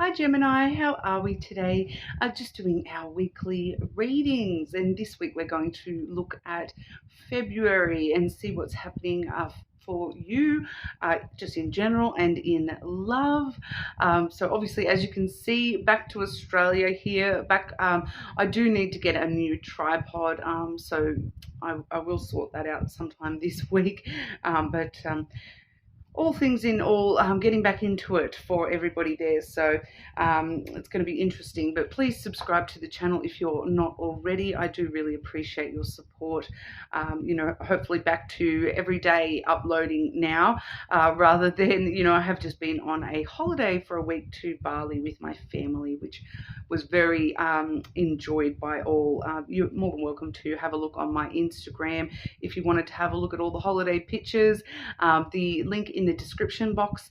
Hi Gemini, how are we today? Just doing our weekly readings, and this week we're going to look at February and see what's happening for you, just in general and in love. So obviously, as you can see, back to Australia here. I do need to get a new tripod, so I will sort that out sometime this week. But all things in all, getting back into it for everybody there. So it's going to be interesting. But please subscribe to the channel if you're not already. I do really appreciate your support. Hopefully back to everyday uploading now, rather than, I have just been on a holiday for a week to Bali with my family, which was very enjoyed by all. You're more than welcome to have a look on my Instagram if you wanted to have a look at all the holiday pictures. The link in the description box.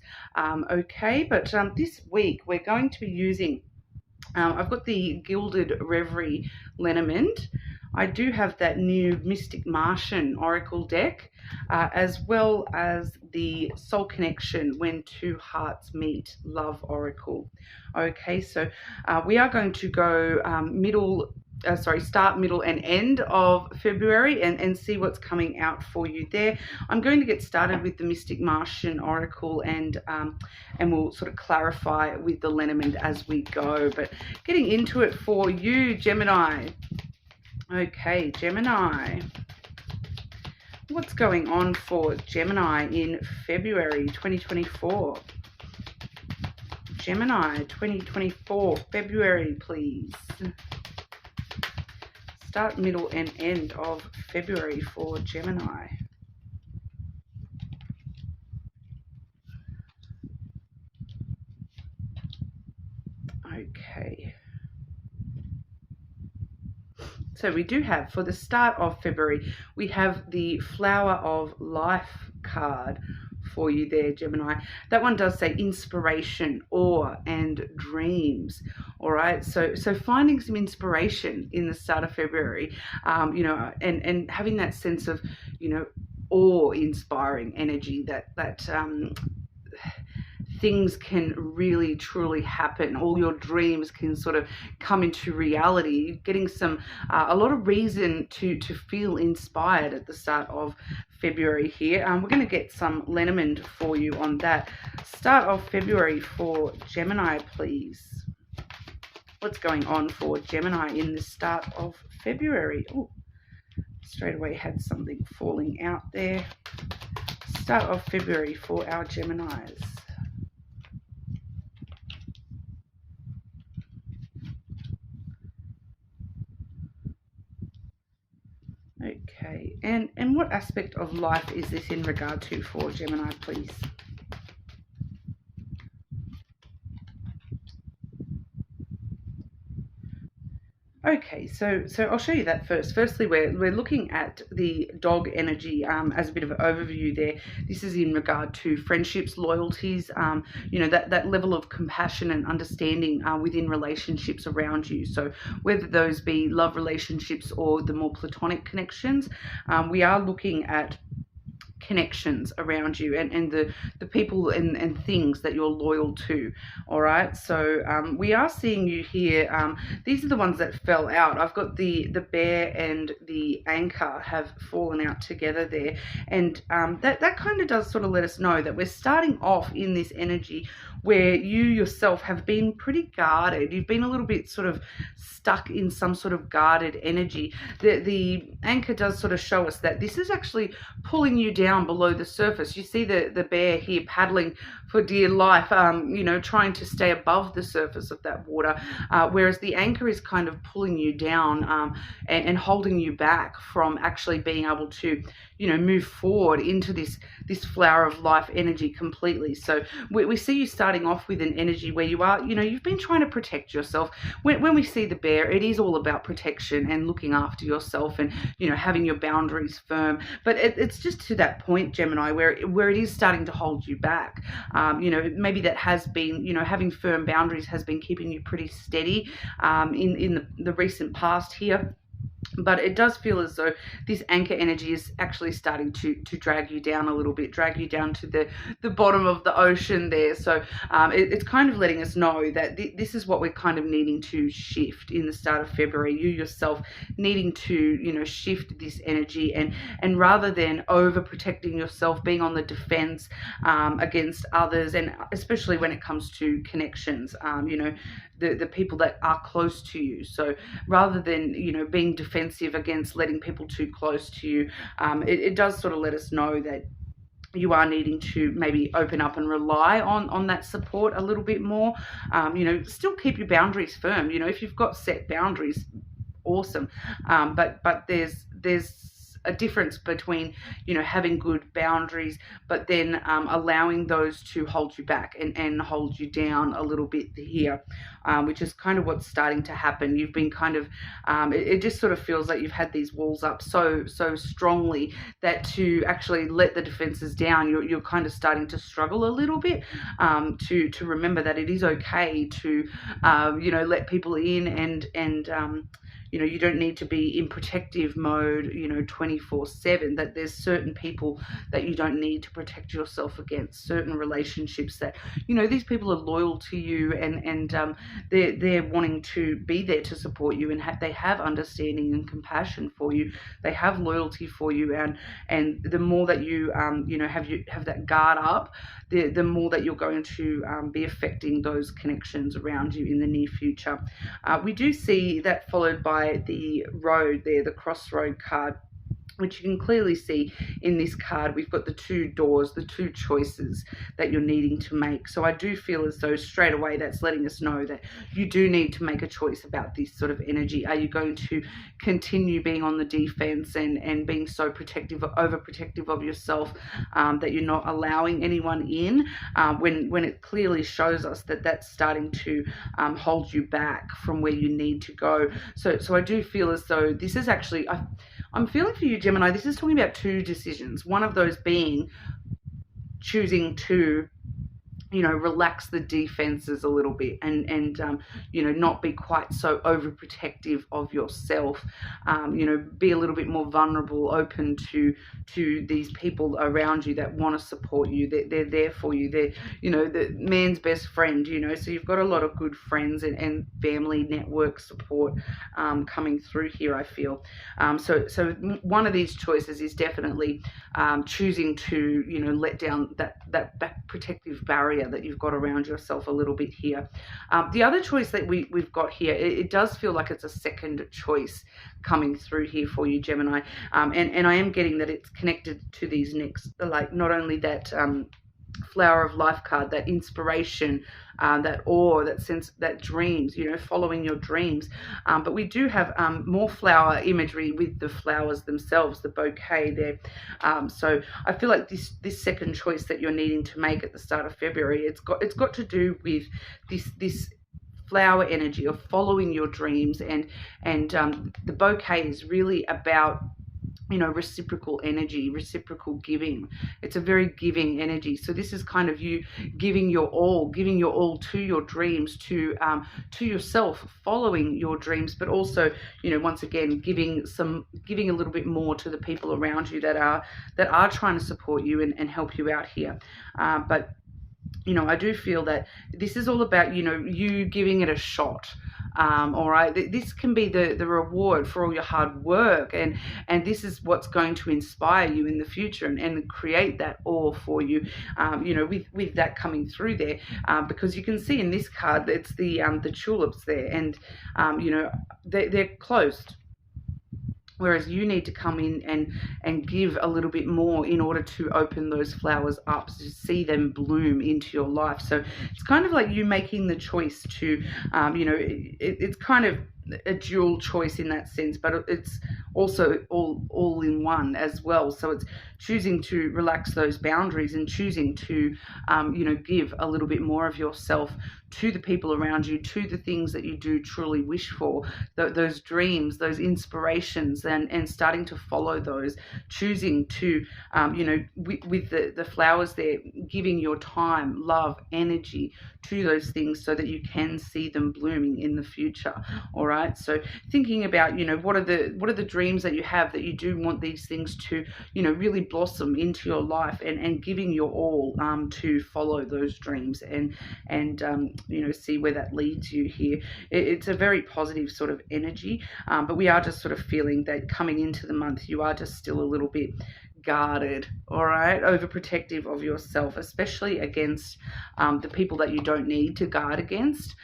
Okay, but this week we're going to be using, I've got the Gilded Reverie Lenormand. I do have that new Mystic Martian Oracle deck, as well as the Soul Connection When Two Hearts Meet Love Oracle. Okay, so we are going to go start, middle, and end of February and see what's coming out for you there. I'm going to get started with the Mystic Martian Oracle and we'll sort of clarify with the Lenormand as we go. But getting into it for you, Gemini. Okay, Gemini. What's going on for Gemini in February 2024? Gemini 2024, February, please. Start, middle, and end of February for Gemini. Okay. So we do have, for the start of February, we have the Flower of Life card for you there, Gemini. That one does say inspiration, awe, and dreams. All right, so finding some inspiration in the start of February, and having that sense of, awe-inspiring energy that things can really truly happen. All your dreams can sort of come into reality. Getting a lot of reason to feel inspired at the start of February here. We're going to get some Lenormand for you on that. Start of February for Gemini, please. What's going on for Gemini in the start of February? Oh, straight away had something falling out there. Start of February for our Geminis. Okay, and what aspect of life is this in regard to for Gemini, please? Okay, so I'll show you that first. Firstly, we're looking at the dog energy as a bit of an overview there. This is in regard to friendships, loyalties, that level of compassion and understanding within relationships around you. So whether those be love relationships or the more platonic connections, we are looking at connections around you and the people and things that you're loyal to. All right, so we are seeing you here. These are the ones that fell out. I've got the bear and the anchor have fallen out together there, and that kind of does sort of let us know that we're starting off in this energy where you yourself have been pretty guarded. You've been a little bit sort of stuck in some sort of guarded energy. The anchor does sort of show us that this is actually pulling you down below the surface. You see the bear here paddling for dear life, trying to stay above the surface of that water, whereas the anchor is kind of pulling you down and holding you back from actually being able to, move forward into this flower of life energy completely. So we see you starting off with an energy where you are, you've been trying to protect yourself. When we see the bear, it is all about protection and looking after yourself and, having your boundaries firm. But it's just to that point, Gemini, where it is starting to hold you back. Maybe that has been, having firm boundaries has been keeping you pretty steady in the recent past here. But it does feel as though this anchor energy is actually starting to drag you down a little bit, drag you down to the bottom of the ocean there. So it's kind of letting us know that this is what we're kind of needing to shift in the start of February. You yourself needing to, shift this energy, and rather than overprotecting yourself, being on the defense against others, and especially when it comes to connections, the people that are close to you. So rather than, being defensive against letting people too close to you, it does sort of let us know that you are needing to maybe open up and rely on that support a little bit more. Still keep your boundaries firm. If you've got set boundaries, awesome. But there's a difference between, having good boundaries, but then allowing those to hold you back and hold you down a little bit here, which is kind of what's starting to happen. You've been kind of, it just sort of feels like you've had these walls up so strongly that to actually let the defenses down, you're kind of starting to struggle a little bit, to remember that it is okay to, let people in, and you don't need to be in protective mode, 24/7, that there's certain people that you don't need to protect yourself against, certain relationships that, these people are loyal to you, and they're wanting to be there to support you, and they have understanding and compassion for you. They have loyalty for you, and the more that you, have that guard up, the more that you're going to be affecting those connections around you in the near future. We do see that followed by the road there, the crossroad card, which you can clearly see in this card. We've got the two doors, the two choices that you're needing to make. So I do feel as though straight away that's letting us know that you do need to make a choice about this sort of energy. Are you going to continue being on the defense and being so protective, overprotective of yourself, that you're not allowing anyone in, when it clearly shows us that that's starting to hold you back from where you need to go. So I do feel as though this is actually, I'm feeling for you, Gemini, this is talking about two decisions. One of those being choosing to, relax the defenses a little bit, and not be quite so overprotective of yourself. Be a little bit more vulnerable, open to these people around you that want to support you. They're there for you. They're, the man's best friend, so you've got a lot of good friends and family network support coming through here, I feel. So one of these choices is definitely choosing to, let down that protective barrier that you've got around yourself a little bit here. The other choice that we've got here, it does feel like it's a second choice coming through here for you, Gemini, and I am getting that it's connected to these next, like not only that flower of life card, that inspiration, that awe, that sense, that dreams, following your dreams, but we do have more flower imagery with the flowers themselves, the bouquet there. So I feel like this second choice that you're needing to make at the start of February, it's got to do with this flower energy of following your dreams, and the bouquet is really about reciprocal energy, reciprocal giving. It's a very giving energy. So this is kind of you giving your all to your dreams, to yourself, following your dreams, but also, once again, giving a little bit more to the people around you that are trying to support you and help you out here. But I do feel that this is all about, you giving it a shot. All right, this can be the reward for all your hard work, and this is what's going to inspire you in the future and create that awe for you, with that coming through there, because you can see in this card that it's the tulips there, and they're closed. Whereas you need to come in and give a little bit more in order to open those flowers up, to see them bloom into your life. So it's kind of like you making the choice to, it's kind of a dual choice in that sense, but it's also all in one as well. So it's choosing to relax those boundaries and choosing to, give a little bit more of yourself to the people around you, to the things that you do truly wish for, those dreams, those inspirations, and starting to follow those, choosing to, with the flowers there, giving your time, love, energy to those things so that you can see them blooming in the future. All right. So thinking about, what are the dreams that you have, that you do want these things to, really blossom into your life, and giving your all to follow those dreams, and see where that leads you here. It's a very positive sort of energy, but we are just sort of feeling that coming into the month, you are just still a little bit guarded, all right, overprotective of yourself, especially against the people that you don't need to guard against.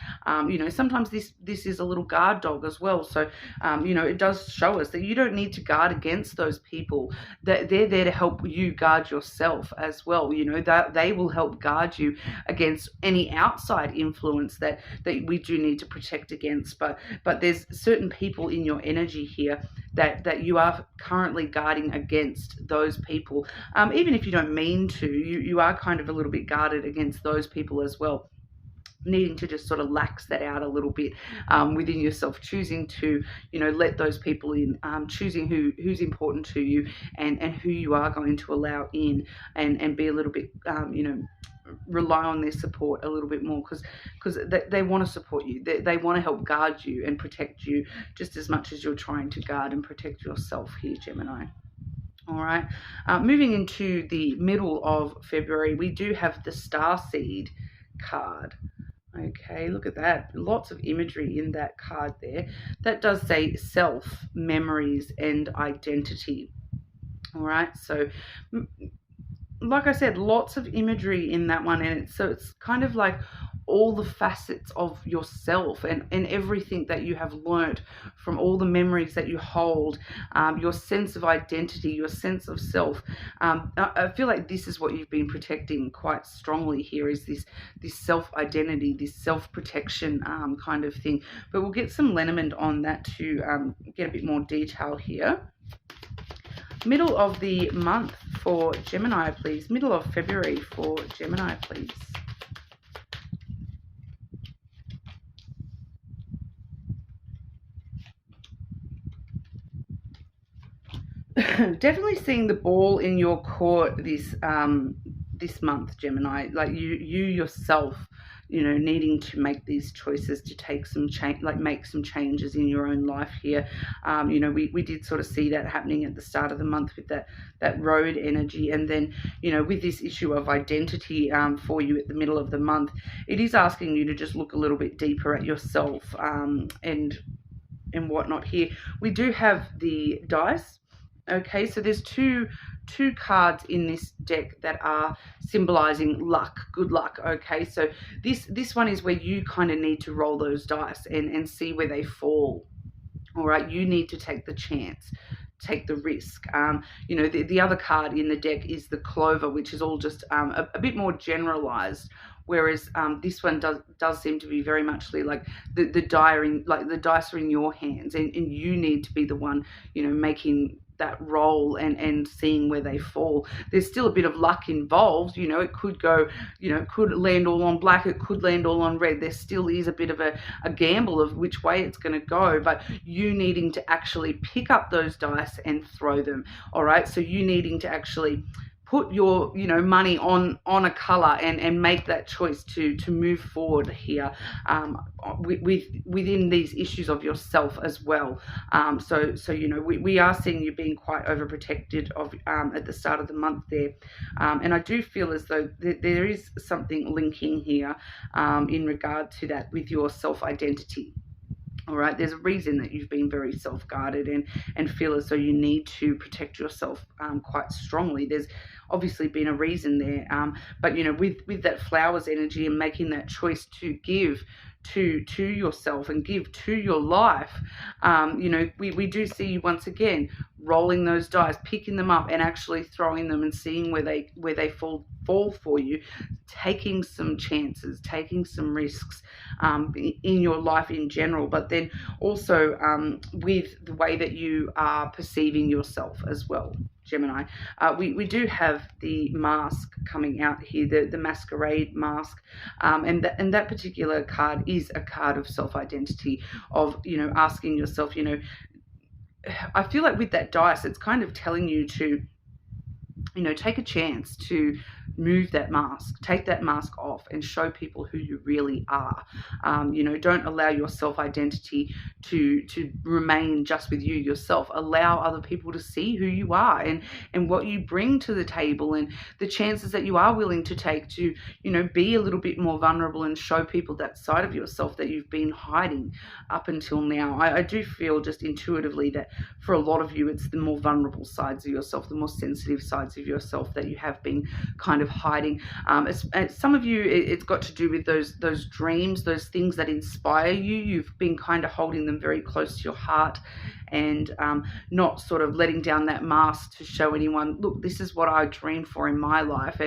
Sometimes this is a little guard dog as well. So, it does show us that you don't need to guard against those people. That they're there to help you guard yourself as well. That they will help guard you against any outside influence that we do need to protect against. But there's certain people in your energy here that you are currently guarding against those people. Even if you don't mean to, you are kind of a little bit guarded against those people as well, needing to just sort of lax that out a little bit within yourself, choosing to let those people in, choosing who's important to you, and who you are going to allow in, and be a little bit rely on their support a little bit more, because they want to support you. They want to help guard you and protect you just as much as you're trying to guard and protect yourself here, Gemini. All right, moving into the middle of February, we do have the Starseed card. Okay, look at that. Lots of imagery in that card there. That does say self, memories, and identity. All right, so like I said, lots of imagery in that one, and it's kind of like all the facets of yourself, and everything that you have learnt from all the memories that you hold, your sense of identity, your sense of self. I feel like this is what you've been protecting quite strongly here, is this self-identity, this self-protection kind of thing. But we'll get some Lenormand on that to get a bit more detail here. Middle of the month for Gemini, please. Middle of February for Gemini, please. Definitely seeing the ball in your court this month, Gemini. Like you yourself, needing to make these choices to take some change, like make some changes in your own life here. We did sort of see that happening at the start of the month with that road energy, and then with this issue of identity for you at the middle of the month, it is asking you to just look a little bit deeper at yourself and whatnot here. We do have the dice. Okay, so there's two cards in this deck that are symbolizing luck, good luck. Okay, so this one is where you kind of need to roll those dice and see where they fall. All right, you need to take the chance, take the risk. The other card in the deck is the clover, which is all just a bit more generalized. Whereas this one does seem to be very much like the dice are in your hands, and you need to be the one, making that roll and seeing where they fall. There's still a bit of luck involved. It could go, it could land all on black, it could land all on red. There still is a bit of a gamble of which way it's going to go, but you needing to actually pick up those dice and throw them. All right, so you needing to actually put your money on a color and make that choice to move forward here within these issues of yourself as well. So we are seeing you being quite overprotected of at the start of the month there, and I do feel as though there is something linking here in regard to that with your self-identity. All right, there's a reason that you've been very self-guarded and feel as though you need to protect yourself quite strongly. There's obviously been a reason there, but with that flowers energy and making that choice to give to yourself and give to your life, we do see you once again rolling those dice, picking them up and actually throwing them and seeing where they fall for you, taking some chances, taking some risks in your life in general, but then also with the way that you are perceiving yourself as well, Gemini. We do have the mask coming out here, the masquerade mask, and that particular card is a card of self-identity, of, asking yourself, I feel like with that dice, it's kind of telling you to, take a chance to move that mask, take that mask off and show people who you really are. Don't allow your self-identity to remain just with you yourself. Allow other people to see who you are and what you bring to the table, and the chances that you are willing to take to, be a little bit more vulnerable and show people that side of yourself that you've been hiding up until now. I do feel just intuitively that for a lot of you, it's the more vulnerable sides of yourself, the more sensitive sides of yourself that you have been kind of hiding. Some of you, it's got to do with those dreams, those things that inspire you. You've been kind of holding them very close to your heart, and not sort of letting down that mask to show anyone, look, this is what I dream for in my life,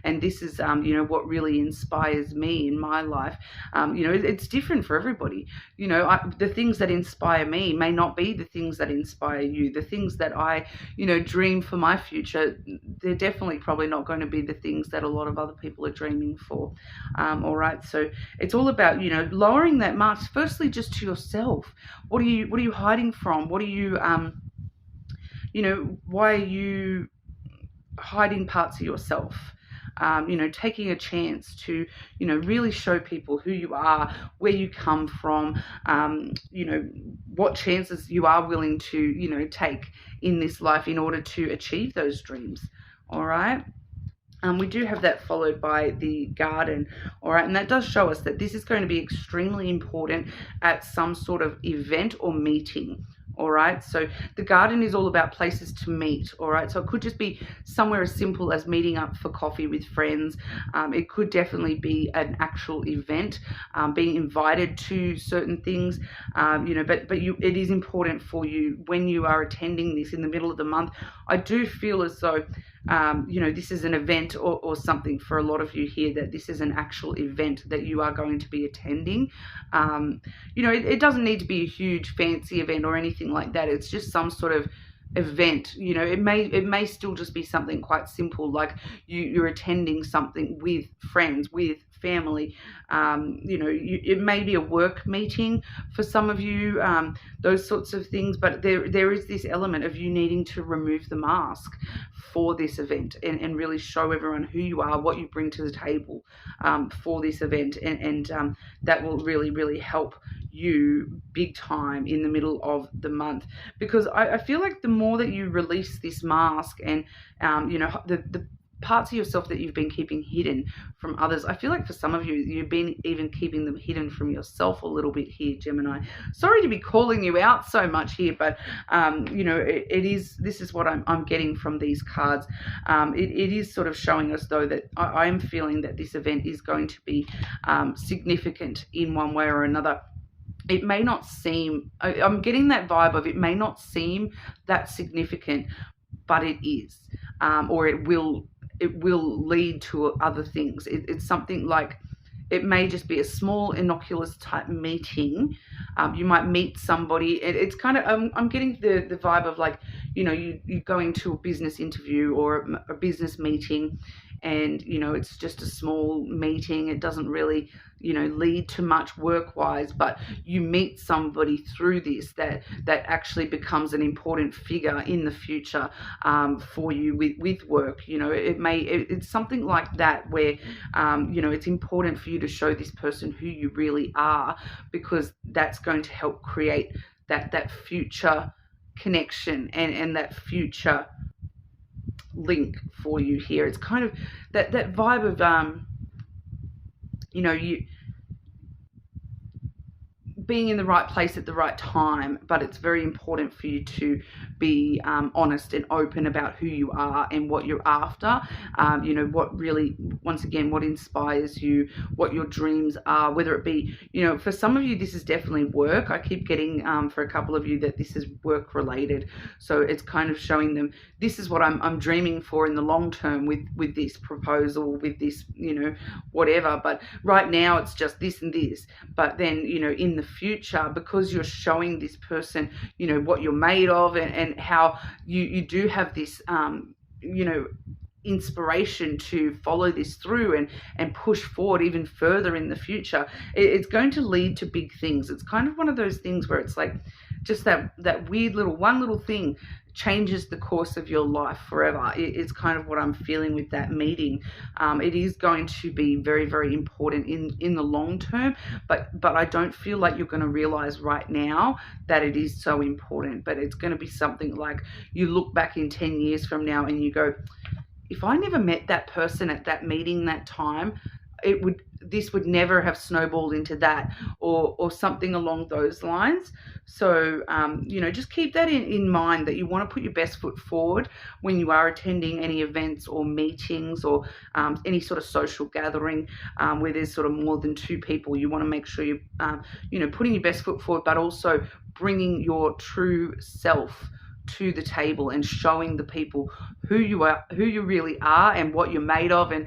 and this is what really inspires me in my life. It's different for everybody. The things that inspire me may not be the things that inspire you. The things that I dream for my future, they're definitely probably not going to be the things that a lot of other people are dreaming for. All right, so it's all about lowering that mask, firstly just to yourself. What are you hiding from? What are you why are you hiding parts of yourself? Taking a chance to, really show people who you are, where you come from, what chances you are willing to, take in this life in order to achieve those dreams. All right. We do have that followed by the garden, all right, and that does show us that this is going to be extremely important at some sort of event or meeting. All right, so the garden is all about places to meet. All right, so it could just be somewhere as simple as meeting up for coffee with friends. It could definitely be an actual event, being invited to certain things. It is important for you when you are attending this in the middle of the month. I do feel as though this is an event or something for a lot of you here, that this is an actual event that you are going to be attending. It doesn't need to be a huge fancy event or anything like that. It's just some sort of event. It may still just be something quite simple, like you're attending something with friends, with family. It may be a work meeting for some of you, those sorts of things, but there is this element of you needing to remove the mask for this event and really show everyone who you are, what you bring to the table for this event, and that will really, really help you big time in the middle of the month, because I feel like the more that you release this mask and the parts of yourself that you've been keeping hidden from others, I feel like for some of you, you've been even keeping them hidden from yourself a little bit here, Gemini. Sorry to be calling you out so much here, but this is what I'm getting from these cards. It is sort of showing us, though, that I am feeling that this event is going to be significant in one way or another. It may not seem, I'm getting that vibe of, it may not seem that significant, but it is, or it will lead to other things. It's something like, it may just be a small innocuous type meeting. You might meet somebody. It's kind of, I'm getting the vibe of like, you're going to a business interview or a business meeting, and it's just a small meeting. It doesn't really lead to much work-wise, but you meet somebody through this that actually becomes an important figure in the future for you with work. It's something like that, where it's important for you to show this person who you really are, because that's going to help create that future connection and that future link for you here. It's kind of that vibe of you being in the right place at the right time, but it's very important for you to be honest and open about who you are and what you're after. What really, once again, what inspires you, what your dreams are, whether it be, for some of you, this is definitely work. I keep getting for a couple of you that this is work related. So it's kind of showing them, this is what I'm dreaming for in the long term with this proposal, with this, whatever. But right now it's just this and this. But then, in the future, because you're showing this person, what you're made of, and how you do have this, inspiration to follow this through and push forward even further in the future. It's going to lead to big things. It's kind of one of those things where it's like just that weird one little thing changes the course of your life forever. It's kind of what I'm feeling with that meeting. It is going to be very, very important in the long term, but I don't feel like you're going to realize right now that it is so important. But it's going to be something like you look back in 10 years from now and you go, if I never met that person at that meeting that time, this would never have snowballed into that, or something along those lines. So, just keep that in mind, that you want to put your best foot forward when you are attending any events or meetings, or any sort of social gathering where there's sort of more than two people. You want to make sure you're, putting your best foot forward, but also bringing your true self to the table and showing the people who you really are, and what you're made of, and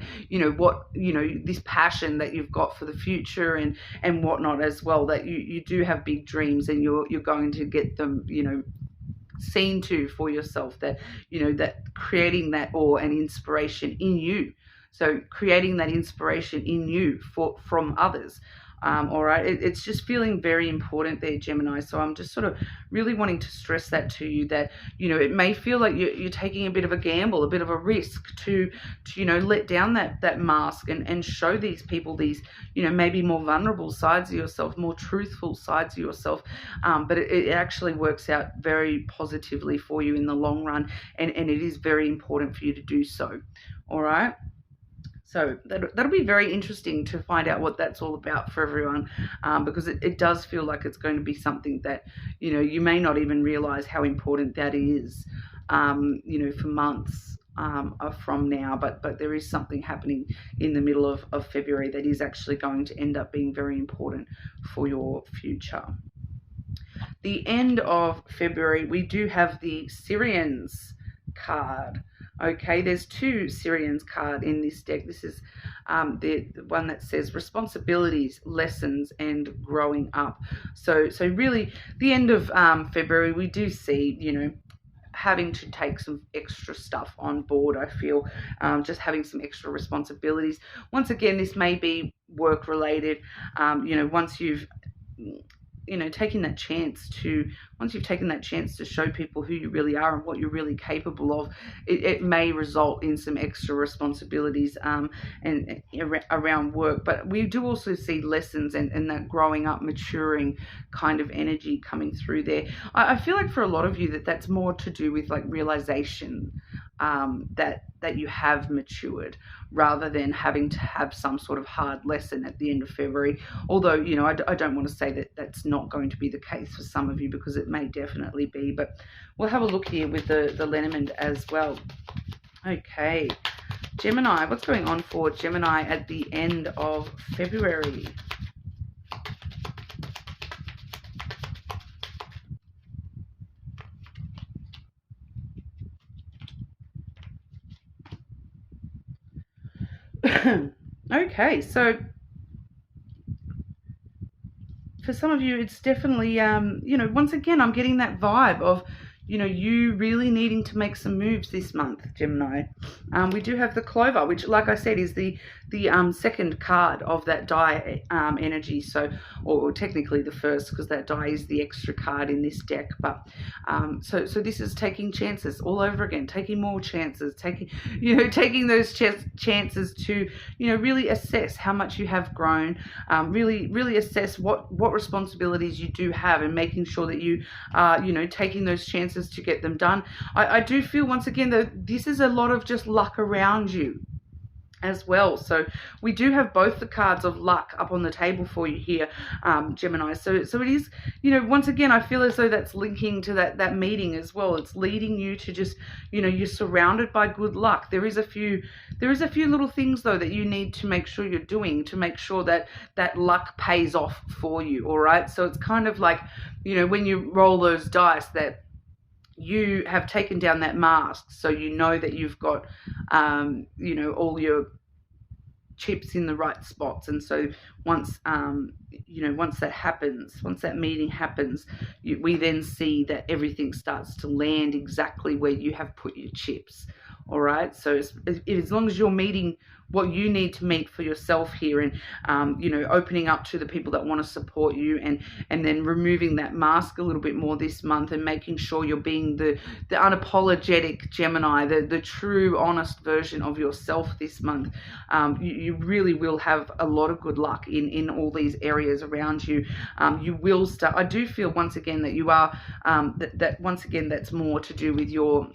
this passion that you've got for the future and whatnot as well, that you do have big dreams, and you're going to get them seen to for yourself, that that creating that awe and inspiration in you. So creating that inspiration in you from others. All right, it's just feeling very important there, Gemini. So I'm just sort of really wanting to stress that to you, that it may feel like you're taking a bit of a gamble, a bit of a risk to let down that mask and show these people these maybe more vulnerable sides of yourself, more truthful sides of yourself. But it actually works out very positively for you in the long run, and it is very important for you to do so. All right. So that'll be very interesting to find out what that's all about for everyone, because it does feel like it's going to be something that, you may not even realize how important that is, for months from now. But there is something happening in the middle of February that is actually going to end up being very important for your future. The end of February, we do have the Syrians card. Okay, there's two Syrians card in this deck. This is the one that says responsibilities, lessons, and growing up. So really, the end of February, we do see, having to take some extra stuff on board. I feel just having some extra responsibilities. Once again, this may be work related. Once you've taking that chance to, once you've taken that chance to show people who you really are and what you're really capable of, it may result in some extra responsibilities and around work. But we do also see lessons and that growing up, maturing kind of energy coming through there. I feel like for a lot of you that's more to do with like realization that you have matured, rather than having to have some sort of hard lesson at the end of February. Although, I don't want to say that that's not going to be the case for some of you, because it may definitely be. But we'll have a look here with the lenormand as well. Okay, Gemini, what's going on for Gemini at the end of February? Okay, so for some of you, it's definitely, once again, I'm getting that vibe of, you really needing to make some moves this month, Gemini. We do have the clover, which, like I said, is the second card of that die energy. So, or technically the first, because that die is the extra card in this deck. But so this is taking chances all over again, taking more chances, taking those chances to, really assess how much you have grown, really assess what responsibilities you do have, and making sure that you are, taking those chances to get them done. I do feel, once again, that this is a lot of just luck around you as well. So we do have both the cards of luck up on the table for you here, Gemini. So it is, once again, I feel as though that's linking to that meeting as well. It's leading you to just, you're surrounded by good luck. There is a few little things though that you need to make sure you're doing to make sure that luck pays off for you. All right. So it's kind of like, when you roll those dice, that you have taken down that mask, so that you've got all your chips in the right spots. And so once once that happens, once that meeting happens, we then see that everything starts to land exactly where you have put your chips. All right, so as long as you're meeting what you need to meet for yourself here, and opening up to the people that want to support you, and then removing that mask a little bit more this month, and making sure you're being the unapologetic Gemini, the true honest version of yourself this month, you really will have a lot of good luck in all these areas around you. You will start, I do feel once again that you are that once again that's more to do with your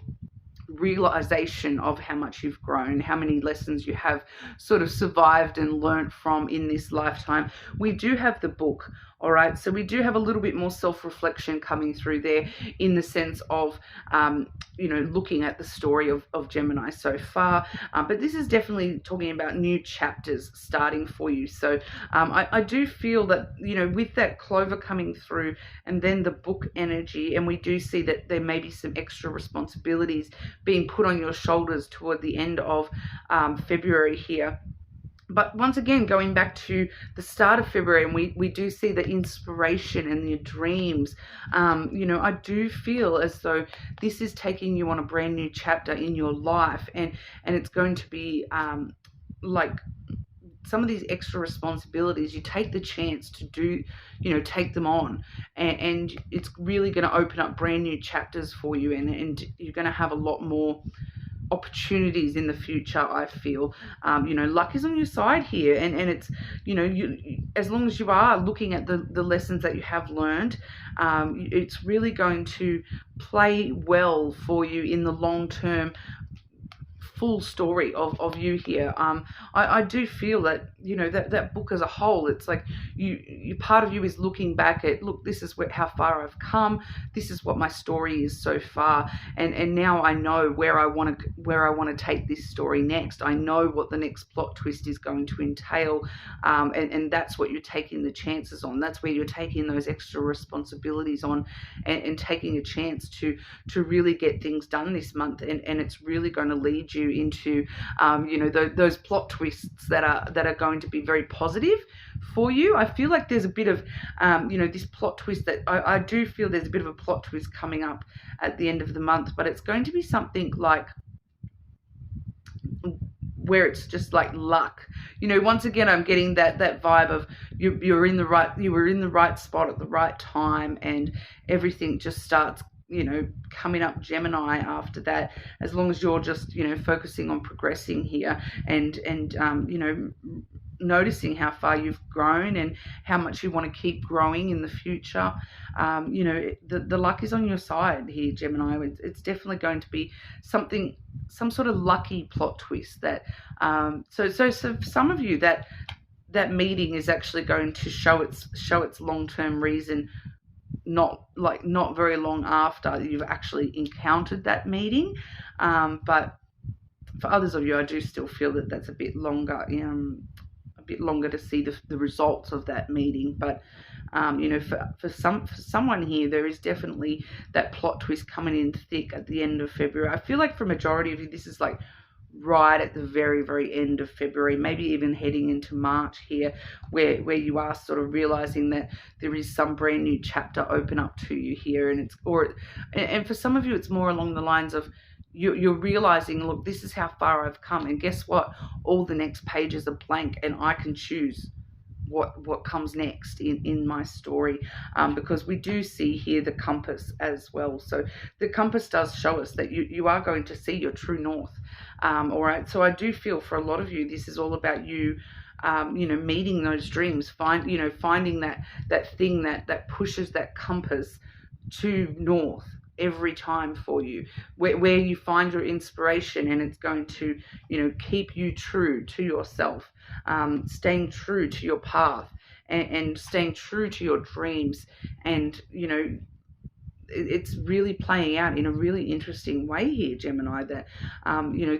realization of how much you've grown, how many lessons you have sort of survived and learnt from in this lifetime. We do have the book, all right, so we do have a little bit more self-reflection coming through there, in the sense of looking at the story of Gemini so far, but this is definitely talking about new chapters starting for you. So I do feel that with that Clover coming through, and then the book energy, and we do see that there may be some extra responsibilities being put on your shoulders toward the end of February here. But once again, going back to the start of February, and we do see the inspiration and the dreams, I do feel as though this is taking you on a brand new chapter in your life, and it's going to be like some of these extra responsibilities, you take the chance to do, take them on, and it's really going to open up brand new chapters for you, and you're going to have a lot more opportunities in the future. I feel luck is on your side here, and it's as long as you are looking at the lessons that you have learned, it's really going to play well for you in the long term full story of you here. I do feel that that book as a whole, it's like you part of you is looking back at, look, this is how far I've come, this is what my story is so far, and now I know where I want to take this story next. I know what the next plot twist is going to entail, and that's what you're taking the chances on. That's where you're taking those extra responsibilities on, and taking a chance to really get things done this month, and it's really going to lead you into those plot twists that are going to be very positive for you. I feel like there's a bit of this plot twist that I do feel there's a bit of a plot twist coming up at the end of the month, but it's going to be something like where it's just like luck. Once again, I'm getting that vibe of you were in the right spot at the right time, and everything just starts coming up Gemini after that, as long as you're just focusing on progressing here, and noticing how far you've grown and how much you want to keep growing in the future. The luck is on your side here, Gemini. It's definitely going to be some sort of lucky plot twist that so for some of you, that meeting is actually going to show its long-term reason not very long after you've actually encountered that meeting, but for others of you, I do still feel that that's a bit longer to see the results of that meeting. But for someone here, there is definitely that plot twist coming in thick at the end of February. I feel like for a majority of you, this is like right at the very, very end of February, maybe even heading into March here, where you are sort of realizing that there is some brand new chapter open up to you here, and for some of you, it's more along the lines of you're realizing, look, this is how far I've come, and guess what? All the next pages are blank, and I can choose what comes next in my story, because we do see here the compass as well. So the compass does show us that you are going to see your true north. All right, so I do feel for a lot of you, this is all about you meeting those dreams, finding that thing that pushes that compass to north every time for you, where you find your inspiration, and it's going to keep you true to yourself, staying true to your path, and staying true to your dreams. And it's really playing out in a really interesting way here, Gemini, that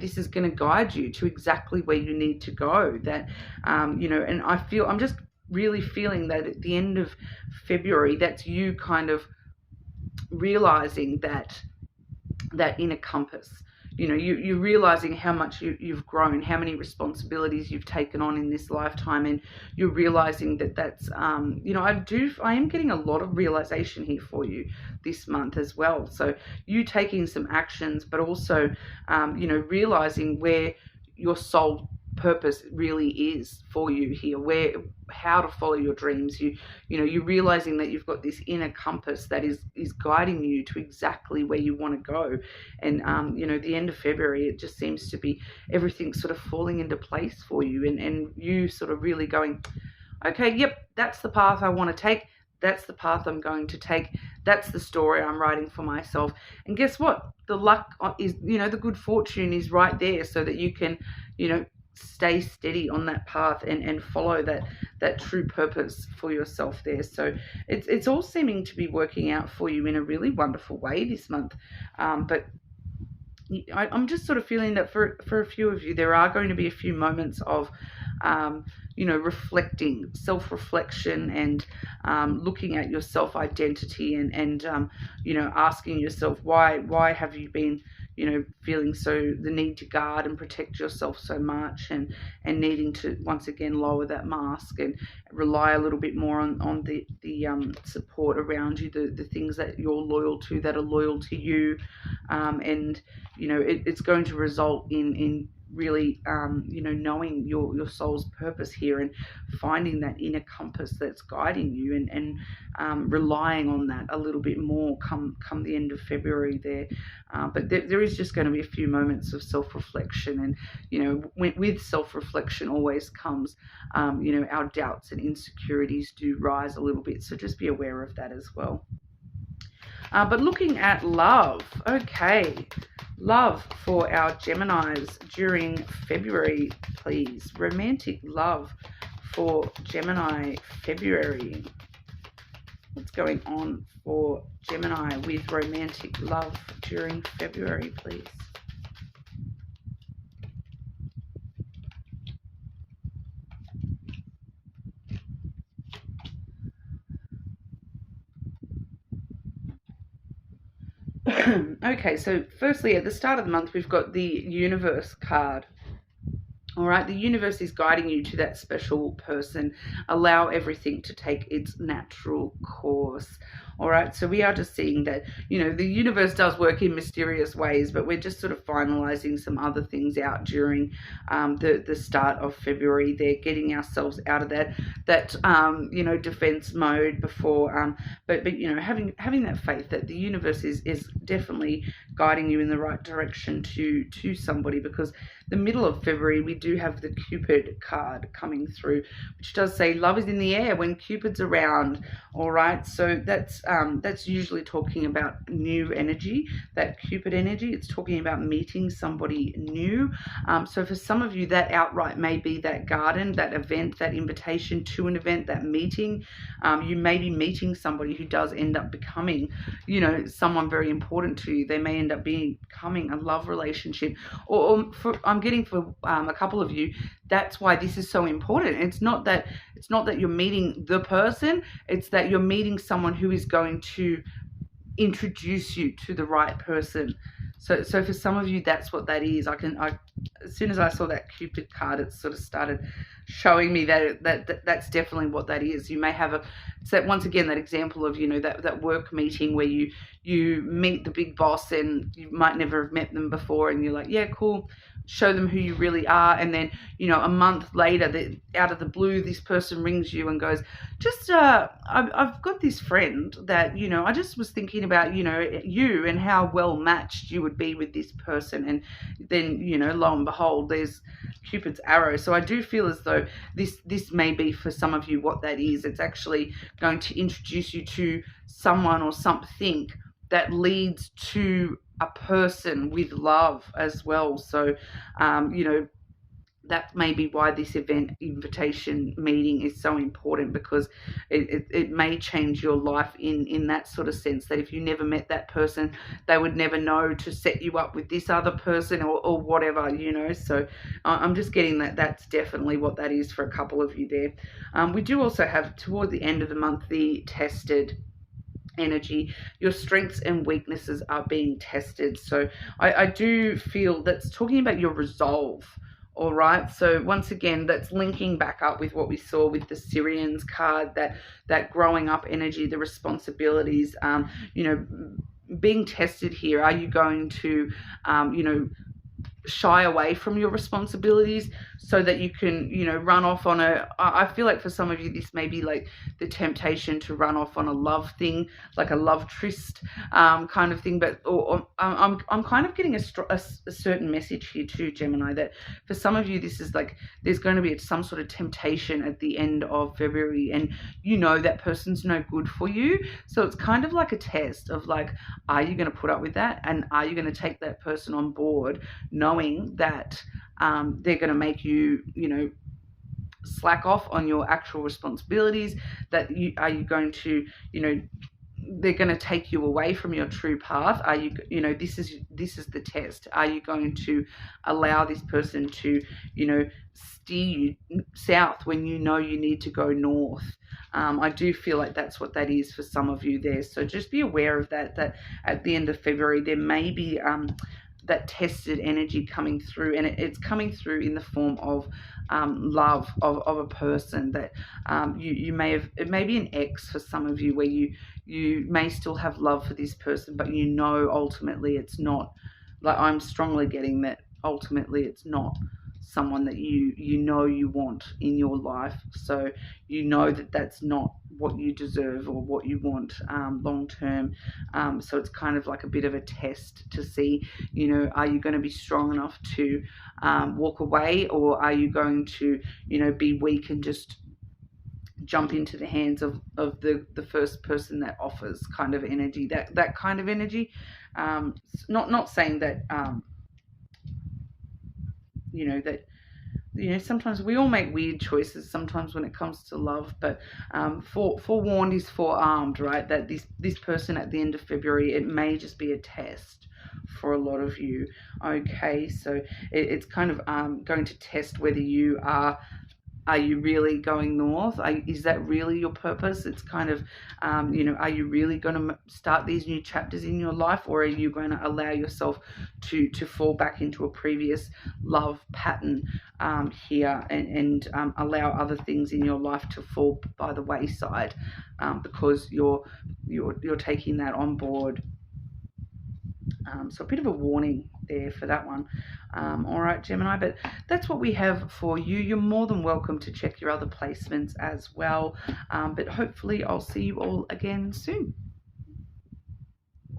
this is going to guide you to exactly where you need to go, that and I'm just really feeling that at the end of February, that's you kind of realizing that inner compass, you're realizing how much you've grown, how many responsibilities you've taken on in this lifetime, and you're realizing that's I am getting a lot of realization here for you this month as well. So you taking some actions, but also realizing where your soul purpose really is for you here, how to follow your dreams. You're realizing that you've got this inner compass that is guiding you to exactly where you want to go. And the end of February, it just seems to be everything sort of falling into place for you, and you sort of really going, okay, yep, that's the path I want to take. That's the path I'm going to take. That's the story I'm writing for myself. And guess what? The luck is, the good fortune is right there, so that you can, stay steady on that path and follow that true purpose for yourself there. So it's all seeming to be working out for you in a really wonderful way this month. But I'm just sort of feeling that for a few of you, there are going to be a few moments of reflecting, self-reflection, and looking at your self-identity, and asking yourself, why have you been feeling the need to guard and protect yourself so much, and needing to once again lower that mask and rely a little bit more on the support around you, the things that you're loyal to, that are loyal to you, and it's going to result in really knowing your soul's purpose here, and finding that inner compass that's guiding you, and relying on that a little bit more come the end of February there. But there is just going to be a few moments of self-reflection, and with self-reflection always comes our doubts and insecurities do rise a little bit, so just be aware of that as well. But looking at love, okay, love for our Geminis during February, please. Romantic love for Gemini February. What's going on for Gemini with romantic love during February, please? Okay, so firstly, at the start of the month, we've got the Universe card. All right, the universe is guiding you to that special person. Allow everything to take its natural course. All right, so we are just seeing that, the universe does work in mysterious ways, but we're just sort of finalizing some other things out during the start of February. They're getting ourselves out of that defense mode before, but having that faith that the universe is definitely guiding you in the right direction to somebody, because the middle of February, we do have the Cupid card coming through, which does say love is in the air when Cupid's around. All right, so that's usually talking about new energy, that Cupid energy. It's talking about meeting somebody new. So for some of you, that outright may be that garden, that event, that invitation to an event, that meeting. You may be meeting somebody who does end up becoming, someone very important to you. They may end up becoming a love relationship, I'm getting for a couple of you, that's why this is so important. It's not that you're meeting the person, it's that you're meeting someone who is going to introduce you to the right person. So for some of you, that's what that is. As soon as I saw that Cupid card, it sort of started showing me that's definitely what that is. You may have once again, that example of, that work meeting where you meet the big boss, and you might never have met them before, and you're like, yeah, cool, show them who you really are, and then a month later, out of the blue, this person rings you and goes, I've got this friend that I just was thinking about you and how well matched you would be with this person, and then lo and behold, there's Cupid's arrow. So I do feel as though this may be for some of you what that is. It's actually going to introduce you to someone or something that leads to a person with love as well. So, that may be why this event, invitation, meeting is so important, because it may change your life in that sort of sense, that if you never met that person, they would never know to set you up with this other person or whatever, So I'm just getting that's definitely what that is for a couple of you there. We do also have, toward the end of the month, the Tested energy. Your strengths and weaknesses are being tested. So I do feel that's talking about your resolve. All right. So once again, that's linking back up with what we saw with the Syrians card, that growing up energy, the responsibilities, you know, being tested here. Are you going to, you know, shy away from your responsibilities so that you can, you know, run off on I feel like for some of you this may be like the temptation to run off on a love thing, like a love tryst kind of thing. But I'm kind of getting a certain message here too, Gemini, that for some of you this is like there's going to be some sort of temptation at the end of February, and you know that person's no good for you. So it's kind of like a test of like, are you going to put up with that, and are you going to take that person on board, knowing that they're going to make you, you know, slack off on your actual responsibilities, that are you going to, you know, they're going to take you away from your true path. Are you, you know, this is the test. Are you going to allow this person to, you know, steer you south when you know you need to go north? I do feel like that's what that is for some of you there. So just be aware of that at the end of February there may be that tested energy coming through, and it's coming through in the form of love of a person that you may have. It may be an ex for some of you, where you may still have love for this person, but you know ultimately it's not, like I'm strongly getting that ultimately it's not someone that you know you want in your life. So you know that that's not what you deserve or what you want long term. So it's kind of like a bit of a test to see, you know, are you going to be strong enough to walk away, or are you going to, you know, be weak and just jump into the hands of the first person that offers kind of energy, that kind of energy. Not saying that you know, that, you know, sometimes we all make weird choices sometimes when it comes to love, but forewarned is forearmed, right? That this person at the end of February, it may just be a test for a lot of you. Okay, so it's kind of going to test whether you are you really going north? Is that really your purpose? It's kind of, you know, are you really going to start these new chapters in your life, or are you going to allow yourself to fall back into a previous love pattern here, and allow other things in your life to fall by the wayside because you're taking that on board? So a bit of a warning there for that one. All right, Gemini, but that's what we have for you. You're more than welcome to check your other placements as well. But hopefully I'll see you all again soon.